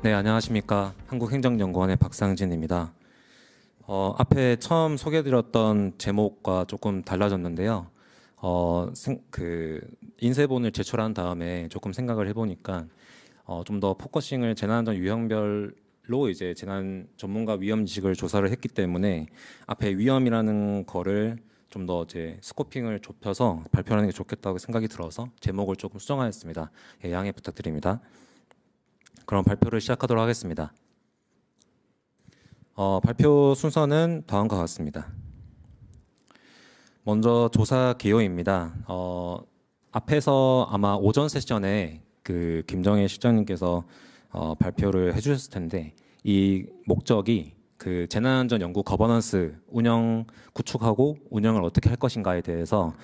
네, 안녕하십니까. 한국행정연구원의 박상진입니다. 앞에 처음 소개해드렸던 제목과 조금 달라졌는데요. 인쇄본을 제출한 다음에 조금 생각을 해보니까 좀 더 포커싱을 재난안전 유형별로 이제 재난 전문가 위험 지식을 조사를 했기 때문에 앞에 위험이라는 거를 좀 더 이제 스코핑을 좁혀서 발표하는 게 좋겠다고 생각이 들어서 제목을 조금 수정하였습니다. 예, 양해 부탁드립니다. 그럼 발표를 시작하도록 하겠습니다. 발표 순서는 다음과 같습니다. 먼저 조사 개요입니다. 앞에서 아마 오전 세션에 그 김정혜 실장님께서 발표를 해주셨을 텐데 이 목적이 그 재난안전 연구 거버넌스 운영 구축하고 운영을 어떻게 할 것인가에 대해서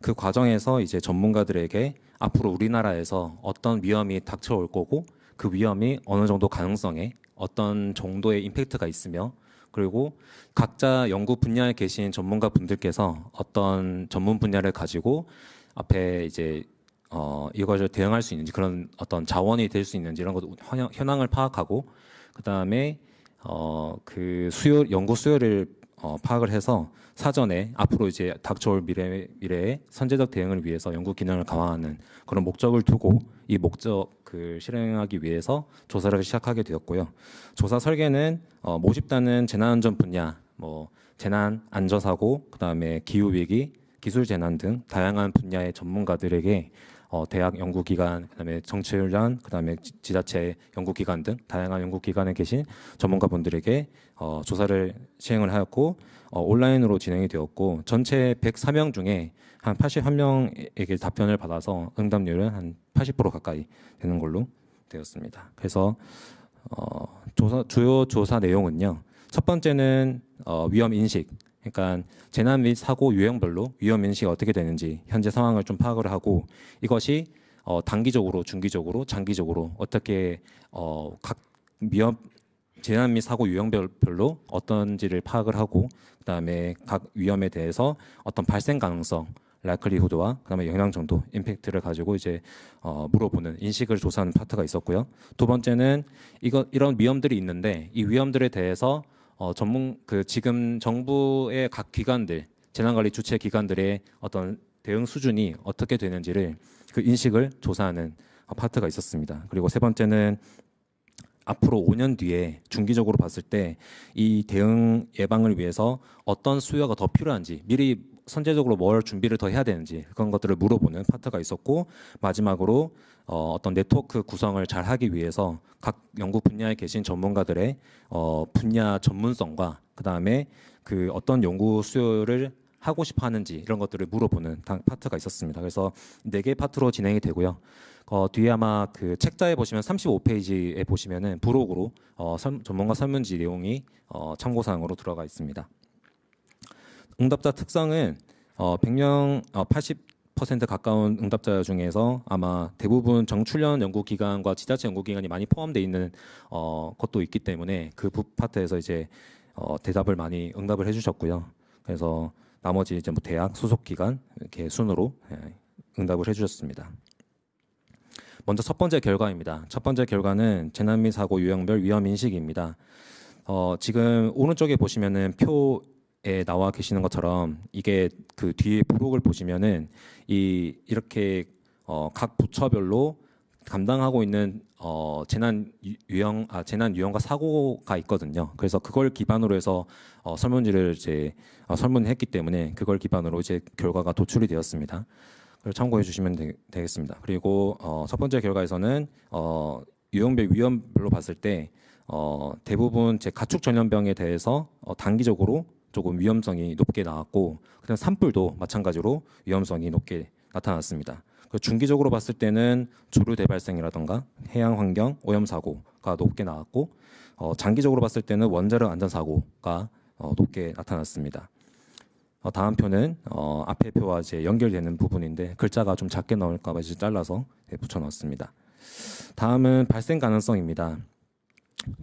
그 과정에서 이제 전문가들에게 앞으로 우리나라에서 어떤 위험이 닥쳐올 거고 그 위험이 어느 정도 가능성에 어떤 정도의 임팩트가 있으며 그리고 각자 연구 분야에 계신 전문가 분들께서 어떤 전문 분야를 가지고 앞에 이제 이것을 대응할 수 있는지 그런 어떤 자원이 될 수 있는지 이런 것 현황을 파악하고 그 다음에 그 연구 수요를 파악을 해서 사전에 앞으로 이제 닥쳐올 미래에 선제적 대응을 위해서 연구 기능을 강화하는 그런 목적을 두고 이 목적을 실행하기 위해서 조사를 시작하게 되었고요. 조사 설계는 모집단은 재난안전 분야, 재난 안전사고, 그다음에 기후위기, 기술재난 등 다양한 분야의 전문가들에게 대학 연구기관, 그다음에 정치훈련, 그다음에 지자체 연구기관 등 다양한 연구기관에 계신 전문가분들에게 조사를 시행을 하였고 온라인으로 진행이 되었고 전체 104명 중에 한 81명에게 답변을 받아서 응답률은 한 80% 가까이 되는 걸로 되었습니다. 그래서 주요 조사 내용은요. 첫 번째는 위험 인식. 그러니까 재난 및 사고 유형별로 위험 인식이 어떻게 되는지 현재 상황을 좀 파악을 하고 이것이 단기적으로, 중기적으로, 장기적으로 어떻게 각 재난 및 사고 유형별로 어떤지를 파악을 하고 그다음에 각 위험에 대해서 어떤 발생 가능성, 라이클리후드와 그다음에 영향 정도, 임팩트를 가지고 이제 물어보는 인식을 조사하는 파트가 있었고요. 두 번째는 이런 위험들이 있는데 이 위험들에 대해서 지금 정부의 각 기관들, 재난관리 주체 기관들의 어떤 대응 수준이 어떻게 되는지를 그 인식을 조사하는 파트가 있었습니다. 그리고 세 번째는 앞으로 5년 뒤에 중기적으로 봤을 때 이 대응 예방을 위해서 어떤 수요가 더 필요한지 미리 선제적으로 뭘 준비를 더 해야 되는지 그런 것들을 물어보는 파트가 있었고 마지막으로 어떤 네트워크 구성을 잘 하기 위해서 각 연구 분야에 계신 전문가들의 분야 전문성과 그다음에 그 어떤 연구 수요를 하고 싶어 하는지 이런 것들을 물어보는 파트가 있었습니다. 그래서 4개 파트로 진행이 되고요. 뒤에 아마 그 책자에 보시면 35페이지에 보시면은 부록으로 전문가 설문지 내용이 참고사항으로 들어가 있습니다. 응답자 특성은 100명 80% 가까운 응답자 중에서 아마 대부분 정출련 연구기관과 지자체 연구기관이 많이 포함되어 있는 것도 있기 때문에 그 파트에서 이제 대답을 많이 응답을 해주셨고요. 그래서 나머지 이제 대학 소속기관 이렇게 순으로 응답을 해주셨습니다. 먼저 첫 번째 결과입니다. 첫 번째 결과는 재난 및 사고 유형별 위험 인식입니다. 지금 오른쪽에 보시면은 표에 나와 계시는 것처럼 이게 그 뒤에 부록을 보시면은 이렇게 각 부처별로 감당하고 있는 재난 유형과 사고가 있거든요. 그래서 그걸 기반으로 해서 설문지를 이제 설문했기 때문에 그걸 기반으로 이제 결과가 도출이 되었습니다. 그걸 참고해 주시면 되겠습니다. 그리고 첫 번째 결과에서는 유형별 위험별로 봤을 때 대부분 제 가축 전염병에 대해서 단기적으로 조금 위험성이 높게 나왔고 그다음 산불도 마찬가지로 위험성이 높게 나타났습니다. 중기적으로 봤을 때는 조류 대발생이라던가 해양 환경 오염 사고가 높게 나왔고 장기적으로 봤을 때는 원자력 안전 사고가 높게 나타났습니다. 다음 표는 앞에 표와 이제 연결되는 부분인데 글자가 좀 작게 나올까 봐 이제 잘라서 붙여놨습니다. 다음은 발생 가능성입니다.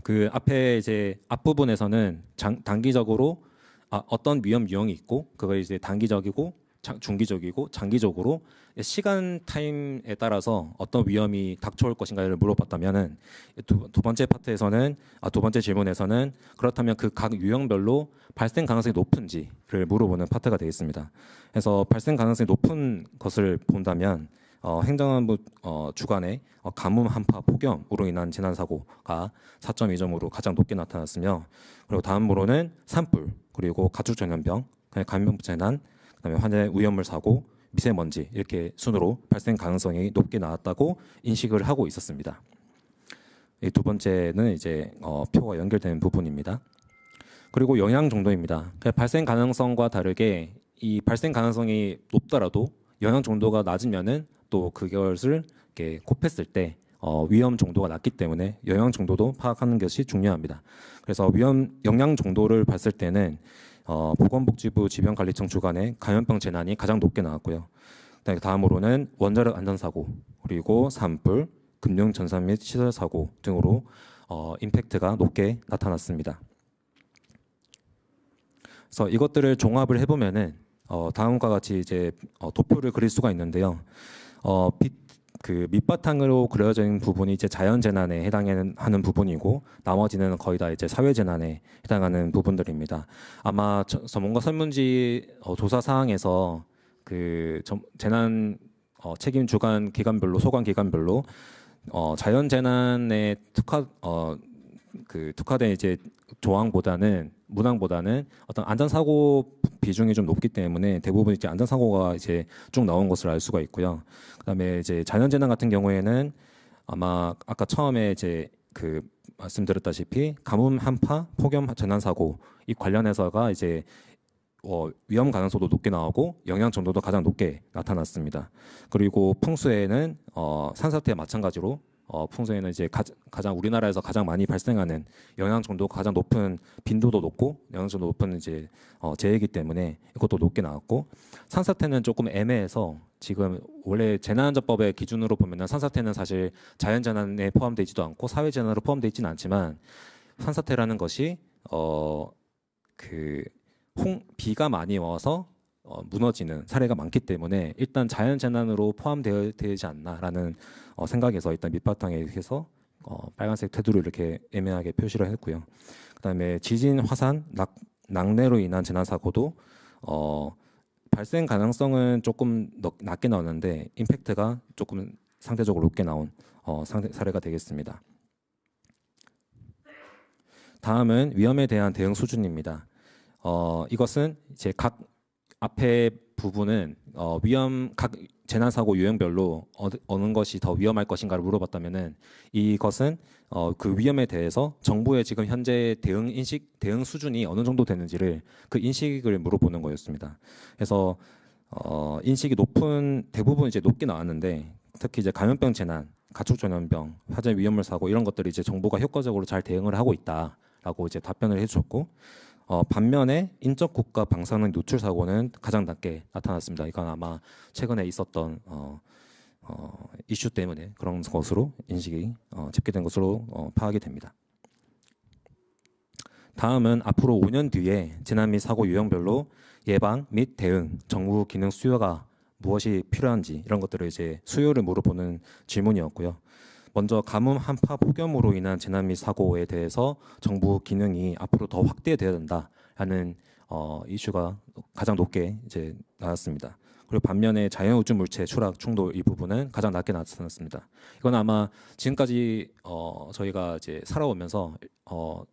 그 앞에 이제 앞부분에서는 단기적으로 어떤 위험 유형이 있고 그걸 이제 단기적이고 중기적이고 장기적으로 시간 타임에 따라서 어떤 위험이 닥쳐올 것인가를 물어봤다면은 두 번째 파트에서는 두 번째 질문에서는 그렇다면 그 각 유형별로 발생 가능성이 높은지를 물어보는 파트가 되겠습니다. 그래서 발생 가능성이 높은 것을 본다면 행정안부 주관의 가뭄, 한파, 폭염으로 인한 재난 사고가 4.2점으로 가장 높게 나타났으며, 그리고 다음으로는 산불, 그리고 가축 전염병, 감염 재난, 그다음에 환자 위험물 사고, 미세먼지 이렇게 순으로 발생 가능성이 높게 나왔다고 인식을 하고 있었습니다. 두 번째는 이제 표와 연결되는 부분입니다. 그리고 영향 정도입니다. 발생 가능성과 다르게 이 발생 가능성이 높더라도 영향 정도가 낮으면은 또 그것을 이렇게 곱했을 때 위험 정도가 낮기 때문에 영향 정도도 파악하는 것이 중요합니다. 그래서 영향 정도를 봤을 때는 보건복지부 질병관리청 주관의 감염병 재난이 가장 높게 나왔고요. 다음으로는 원자력 안전사고, 그리고 산불, 금융 전산 및 시설 사고 등으로 임팩트가 높게 나타났습니다. 그래서 이것들을 종합을 해보면은 다음과 같이 이제 도표를 그릴 수가 있는데요. 그 밑바탕으로 그려져 있는 부분이 이제 자연재난에 해당하는 부분이고, 나머지는 거의 다 이제 사회재난에 해당하는 부분들입니다. 아마 전문가 설문지 조사 사항에서 그 재난 책임 주관 기관별로, 소관 기관별로 자연재난에 특화된 이제 문항보다는 어떤 안전사고 비중이 좀 높기 때문에 대부분 이제 안전사고가 이제 쭉 나온 것을 알 수가 있고요. 그다음에 이제 자연재난 같은 경우에는 아마 아까 처음에 이제 그 말씀드렸다시피 가뭄, 한파, 폭염 재난사고 이 관련해서가 이제 위험 가능성도 높게 나오고 영향 정도도 가장 높게 나타났습니다. 그리고 풍수에는 산사태와 마찬가지로 풍수에는 이제 가장 우리나라에서 가장 많이 발생하는 영향 정도가 가장 높은, 빈도도 높고 영향 정도 높은 이제 재해이기 때문에 이것도 높게 나왔고, 산사태는 조금 애매해서 지금 원래 재난안전법의 기준으로 보면은 산사태는 사실 자연재난에 포함되지도 않고 사회재난으로 포함되어 있지는 않지만, 산사태라는 것이 비가 많이 와서 무너지는 사례가 많기 때문에 일단 자연재난으로 포함되어야 되지 않나라는 생각에서 일단 밑바탕에 해서 빨간색 테두리를 이렇게 애매하게 표시를 했고요. 그다음에 지진, 화산, 낙뢰로 인한 재난 사고도 발생 가능성은 조금 낮게 나오는데 임팩트가 조금 상대적으로 높게 나온 사례가 되겠습니다. 다음은 위험에 대한 대응 수준입니다. 이것은 이제 각 앞에 부분은 각 재난 사고 유형별로 어느 것이 더 위험할 것인가를 물어봤다면은, 이것은 그 위험에 대해서 정부의 지금 현재 대응 수준이 어느 정도 되는지를 그 인식을 물어보는 거였습니다. 그래서 인식이 대부분 이제 높게 나왔는데, 특히 이제 감염병 재난, 가축 전염병, 화재 위험물 사고 이런 것들이 이제 정부가 효과적으로 잘 대응을 하고 있다라고 이제 답변을 해주셨고, 반면에 인적 국가 방사능 노출 사고는 가장 낮게 나타났습니다. 이건 아마 최근에 있었던 이슈 때문에 그런 것으로 인식이 집계된 것으로 파악이 됩니다. 다음은 앞으로 5년 뒤에 재난 및 사고 유형별로 예방 및 대응, 정부 기능 수요가 무엇이 필요한지 이런 것들을 이제 수요를 물어보는 질문이었고요. 먼저 가뭄, 한파, 폭염으로 인한 재난 및 사고에 대해서 정부 기능이 앞으로 더 확대돼야 된다라는 이슈가 가장 높게 이제 나왔습니다. 그리고 반면에 자연우주 물체 추락 충돌 이 부분은 가장 낮게 나타났습니다. 이건 아마 지금까지 저희가 이제 살아오면서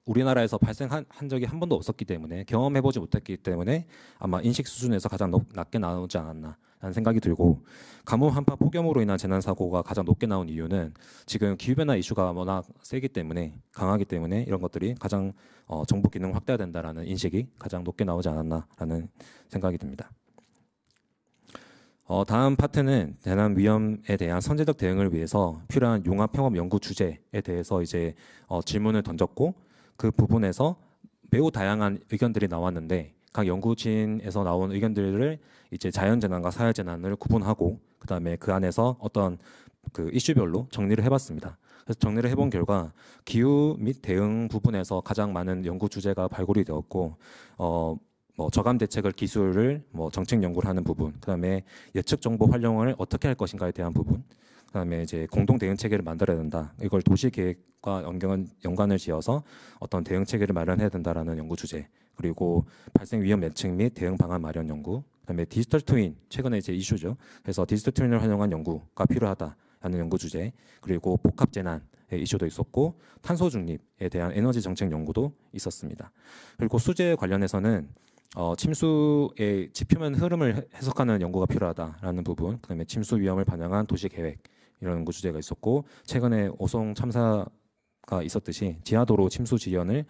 우리나라에서 발생한 적이 한 번도 없었기 때문에, 경험해보지 못했기 때문에 아마 인식 수준에서 가장 낮게 나오지 않았나 라는 생각이 들고, 가뭄, 한파, 폭염으로 인한 재난 사고가 가장 높게 나온 이유는 지금 기후변화 이슈가 워낙 강하기 때문에 이런 것들이 가장 정부 기능 확대해야 된다라는 인식이 가장 높게 나오지 않았나라는 생각이 듭니다. 다음 파트는 재난 위험에 대한 선제적 대응을 위해서 필요한 융합 평업 연구 주제에 대해서 이제 질문을 던졌고, 그 부분에서 매우 다양한 의견들이 나왔는데, 각 연구진에서 나온 의견들을 이제 자연재난과 사회재난을 구분하고 그다음에 그 안에서 어떤 그 이슈별로 정리를 해봤습니다. 그래서 정리를 해본 결과 기후 및 대응 부분에서 가장 많은 연구 주제가 발굴이 되었고, 뭐 저감 대책을 기술을 뭐 정책 연구를 하는 부분, 그다음에 예측 정보 활용을 어떻게 할 것인가에 대한 부분, 그다음에 이제 공동 대응 체계를 만들어야 된다. 이걸 도시 계획과 연관을 지어서 어떤 대응 체계를 마련해야 된다라는 연구 주제. 그리고 발생 위험 예측 및 대응 방안 마련 연구. 그다음에 디지털 트윈, 최근에 이제 이슈죠. 그래서 디지털 트윈을 활용한 연구가 필요하다라는 연구 주제. 그리고 복합 재난의 이슈도 있었고 탄소 중립에 대한 에너지 정책 연구도 있었습니다. 그리고 수재 관련해서는 침수의 지표면 흐름을 해석하는 연구가 필요하다라는 부분, 그다음에 침수 위험을 반영한 도시 계획 이런 연구 주제가 있었고, 최근에 오송 참사가 있었듯이 지하도로 침수 지연을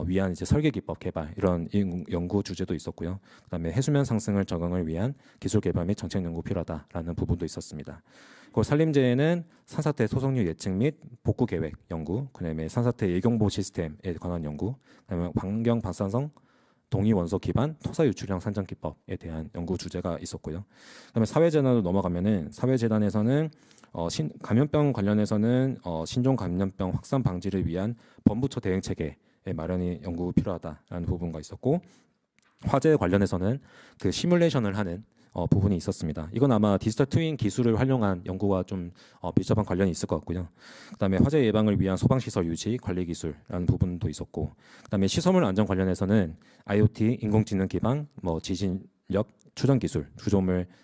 위한 이제 설계 기법 개발 이런 연구 주제도 있었고요. 그다음에 해수면 상승을 적응을 위한 기술 개발 및 정책 연구 필요하다라는 부분도 있었습니다. 그리고 산림재해는 산사태 소속류 예측 및 복구 계획 연구, 그다음에 산사태 예경보 시스템에 관한 연구, 그다음에 환경 방사성 동위 원소 기반 토사 유출형 산정 기법에 대한 연구 주제가 있었고요. 그다음에 사회재난으로 넘어가면은 사회재난에서는 감염병 관련해서는 신종 감염병 확산 방지를 위한 범부처 대응 체계의 마련이 연구 필요하다라는 부분가 있었고, 화재 관련해서는 그 시뮬레이션을 하는 부분이 있었습니다. 이건 아마 디지털 트윈 기술을 활용한 연구와 좀 밀접한 관련이 있을 것 같고요. 그다음에 화재 예방을 위한 소방시설 유지 관리 기술이라는 부분도 있었고, 그다음에 시설물 안전 관련해서는 IoT, 인공지능 기반, 뭐 지진력 추정 기술,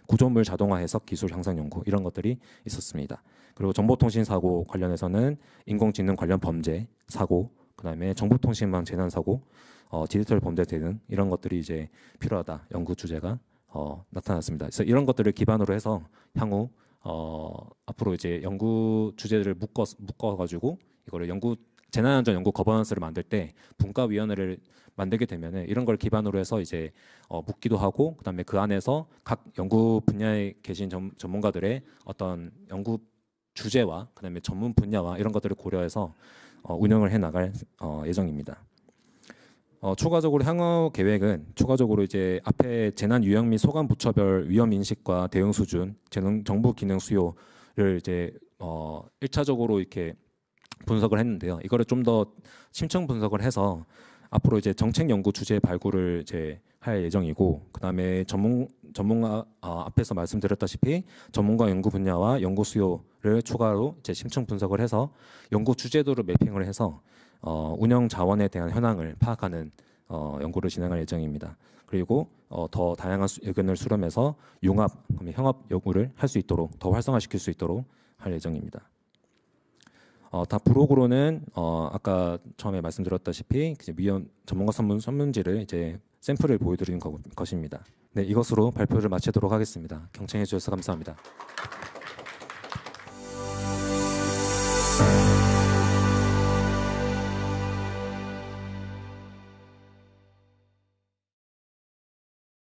구조물 자동화 해석 기술 향상 연구 이런 것들이 있었습니다. 그리고 정보통신 사고 관련해서는 인공지능 관련 범죄 사고, 그다음에 정보통신망 재난 사고, 디지털 범죄 대응 이런 것들이 이제 필요하다 연구 주제가 나타났습니다. 그래서 이런 것들을 기반으로 해서 향후 앞으로 이제 연구 주제들을 묶어가지고 이거를 재난안전 연구 거버넌스를 만들 때 분과위원회를 만들게 되면은 이런 걸 기반으로 해서 이제 묻기도 하고, 그다음에 그 안에서 각 연구 분야에 계신 전문가들의 어떤 연구 주제와 그다음에 전문 분야와 이런 것들을 고려해서 운영을 해 나갈 예정입니다. 추가적으로 향후 계획은 추가적으로 이제 앞에 재난 유형 및 소관 부처별 위험 인식과 대응 수준, 정부 기능 수요를 이제 1차적으로 이렇게 분석을 했는데요. 이거를 좀 더 심층 분석을 해서 앞으로 이제 정책 연구 주제 발굴을 이제 할 예정이고, 그다음에 전문가 앞에서 말씀드렸다시피 전문가 연구 분야와 연구 수요를 추가로 이제 심층 분석을 해서 연구 주제도를 매핑을 해서 운영 자원에 대한 현황을 파악하는 연구를 진행할 예정입니다. 그리고 더 다양한 의견을 수렴해서 융합, 형합 연구를 할 수 있도록 더 활성화시킬 수 있도록 할 예정입니다. 다 부록으로는 아까 처음에 말씀드렸다시피 전문가 설문지를 이제 샘플을 보여드리는 것입니다. 네, 이것으로 발표를 마치도록 하겠습니다. 경청해 주셔서 감사합니다.